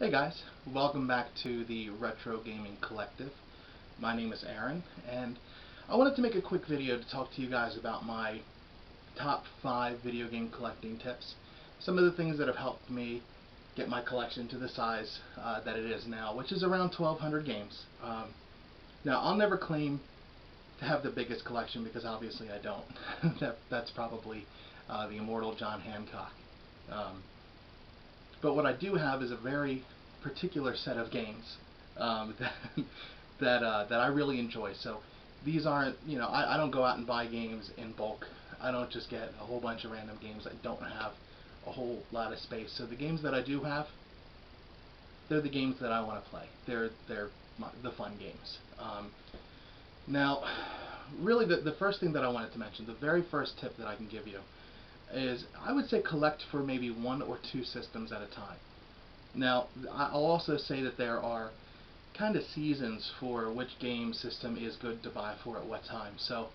Hey guys, welcome back to the Retro Gaming Collective. My name is Aaron, and I wanted to make a quick video to talk to you guys about my top 5 video game collecting tips. Some of the things that have helped me get my collection to the size that it is now, which is around 1,200 games. Now, I'll never claim to have the biggest collection because obviously I don't. That's probably the immortal John Hancock. Um, But what I do have is a very particular set of games that I really enjoy. So these aren't, I don't go out and buy games in bulk. I don't just get a whole bunch of random games that don't have a whole lot of space. So the games that I do have, they're the games that I want to play. They're the fun games. Now, really, the first thing that I wanted to mention, the very first tip that I can give you, is I would say collect for maybe one or two systems at a time. Now, I'll also say that there are kind of seasons for which game system is good to buy for at what time. So,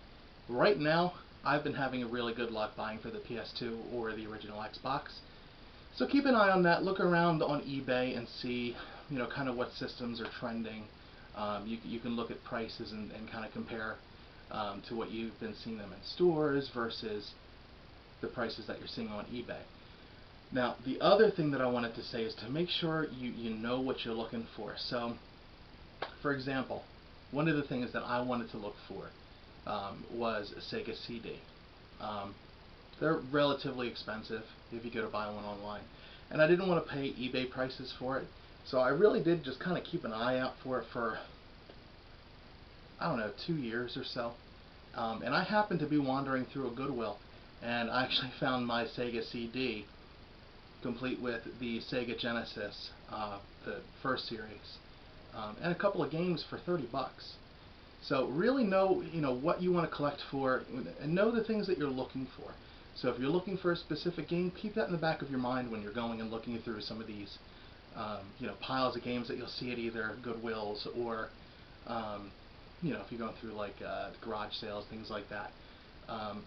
right now, I've been having a really good luck buying for the PS2 or the original Xbox. So keep an eye on that. Look around on eBay and see, kind of what systems are trending. You can look at prices and kind of compare to what you've been seeing them in stores versus the prices that you're seeing on eBay. Now, the other thing that I wanted to say is to make sure you know what you're looking for. So, for example, one of the things that I wanted to look for was a Sega CD. Um, they're relatively expensive if you go to buy one online. And I didn't want to pay eBay prices for it. So I really did just kind of keep an eye out for it for, I don't know, 2 years or so. And I happened to be wandering through a Goodwill, and I actually found my Sega CD complete with the Sega Genesis, the first series, and a couple of games for 30 bucks. So really know, what you want to collect for, and know the things that you're looking for. So if you're looking for a specific game, keep that in the back of your mind when you're going and looking through some of these, piles of games that you'll see at either Goodwills or, if you're going through like garage sales, things like that.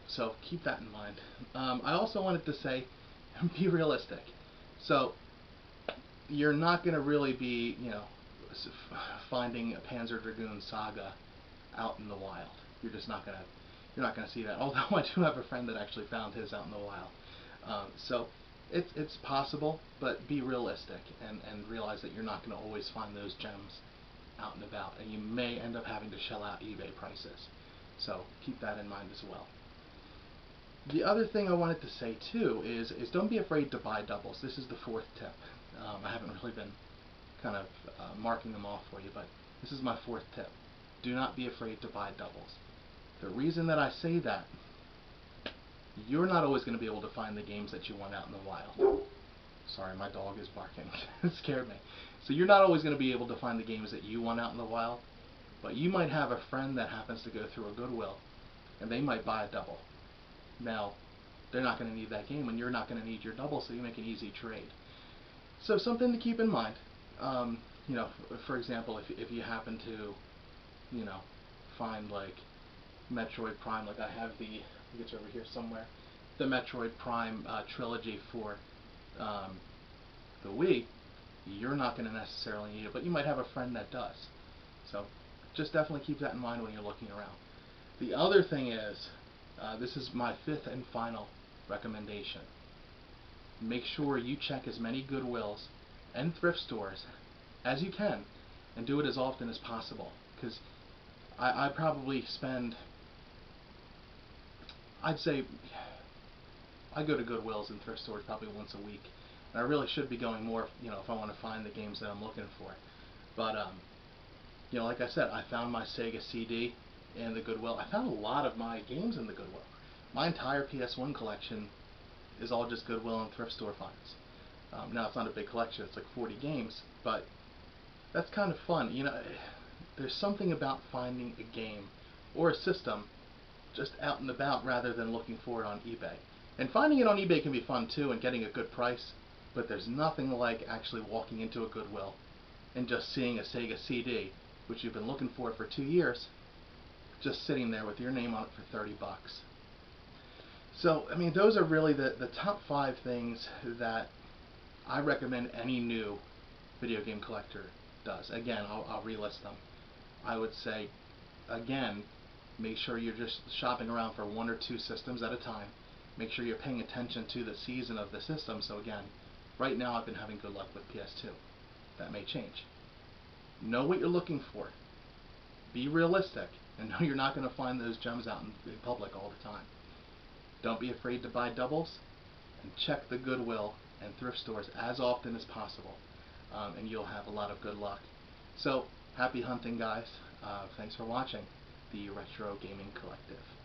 So keep that in mind. I also wanted to say, be realistic. So you're not going to really be, finding a Panzer Dragoon Saga out in the wild. You're not going to see that. Although I do have a friend that actually found his out in the wild. So it's possible, but be realistic and realize that you're not going to always find those gems out and about, and you may end up having to shell out eBay prices. So keep that in mind as well. The other thing I wanted to say too is don't be afraid to buy doubles. This is the fourth tip. I haven't really been kind of marking them off for you, but this is my fourth tip. Do not be afraid to buy doubles. The reason that I say that, you're not always going to be able to find the games that you want out in the wild. Sorry, my dog is barking. It scared me. So you're not always going to be able to find the games that you want out in the wild, but you might have a friend that happens to go through a Goodwill, and they might buy a double. Now, they're not going to need that game, and you're not going to need your double, so you make an easy trade. So something to keep in mind. Um, for example, if you happen to, find like Metroid Prime, like I have I think it's over here somewhere, the Metroid Prime trilogy for um, the Wii, you're not going to necessarily need it, but you might have a friend that does. So just definitely keep that in mind when you're looking around. The other thing is, this is my fifth and final recommendation. Make sure you check as many Goodwills and thrift stores as you can, and do it as often as possible. Because I probably spend, I'd say, I go to Goodwills and thrift stores probably once a week, and I really should be going more, if I want to find the games that I'm looking for. But like I said, I found my Sega CD in the Goodwill. I found a lot of my games in the Goodwill. My entire PS1 collection is all just Goodwill and thrift store finds. Now it's not a big collection; it's like 40 games, but that's kind of fun. There's something about finding a game or a system just out and about rather than looking for it on eBay. And finding it on eBay can be fun too and getting a good price, but there's nothing like actually walking into a Goodwill and just seeing a Sega CD, which you've been looking for 2 years, just sitting there with your name on it for 30 bucks. So, I mean, those are really the top 5 things that I recommend any new Video Game Collector does. Again, I'll relist them. I would say, again, make sure you're just shopping around for 1 or 2 systems at a time. Make sure you're paying attention to the season of the system. So again, right now I've been having good luck with PS2. That may change. Know what you're looking for. Be realistic, and know you're not going to find those gems out in public all the time. Don't be afraid to buy doubles, and check the Goodwill and thrift stores as often as possible, and you'll have a lot of good luck. So, happy hunting, guys. Thanks for watching the Retro Gaming Collective.